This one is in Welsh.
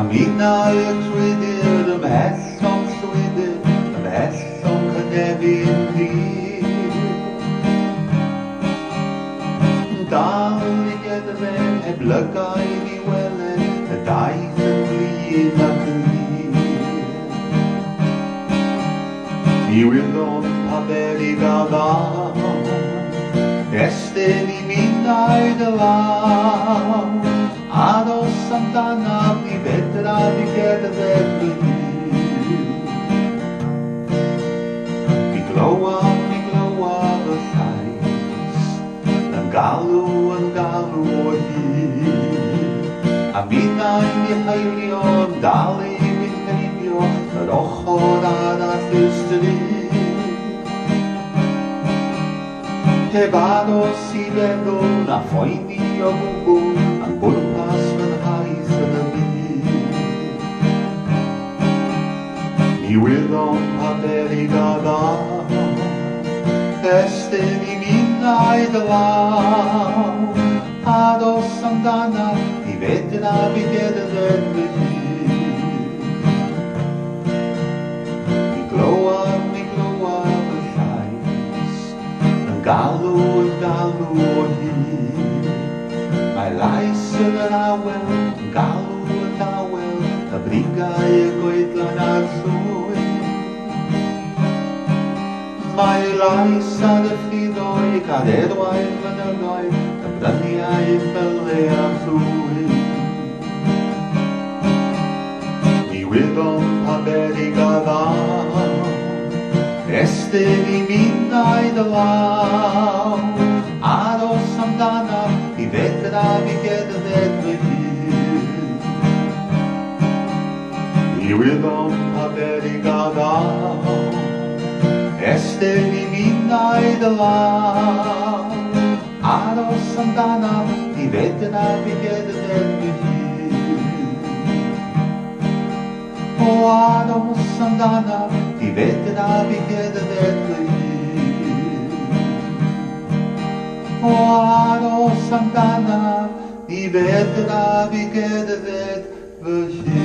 Mina utwydyr ym heswm swydyr, ym heswm cynefin dir. Dal I gyda'r heb lygau I welen, y daith yn flin ac yn hir. Ni wyddon pa berig a ddaw, estyn I minnau dy law, aros amdanaf ni fedra fi gyda'r fy hir. Mi glywaf y llais, yn galw o hir. A minnau ni haelio'n dal I fynd heibio, yr ochr arall y stryd. Heb aros I feddwl na phoeni o gwbl, a'n bwrpas fy nhaith yn y byd. Ni wyddon pa berig a ddaw, estyn I minnau dy law, aros amdanaf I fedra fi gyda'r fy hir. Mi glywaf y llais, yn galw o hir. Mae lais yn yr awel, yn galw yn dawel, y brigau y goedlan a'r llwyn. Mae lais ar y ffidoi, caderwau flynyddoedd, y bryniau ffyle a llwyn. Ni wyddon pa berig a ddaw, estyn I minnau dy law, aros amdanaf I fedra fi gyda'r fy hir. Ni wyddon pa berig a ddaw, estyn I minnau dy law, aros amdanaf I fedra fi gyda'r fy hir. O aros amdanaf I fedra fi gyda'r fy hir. O aros amdanaf I fedra fi gyda'r fy hir.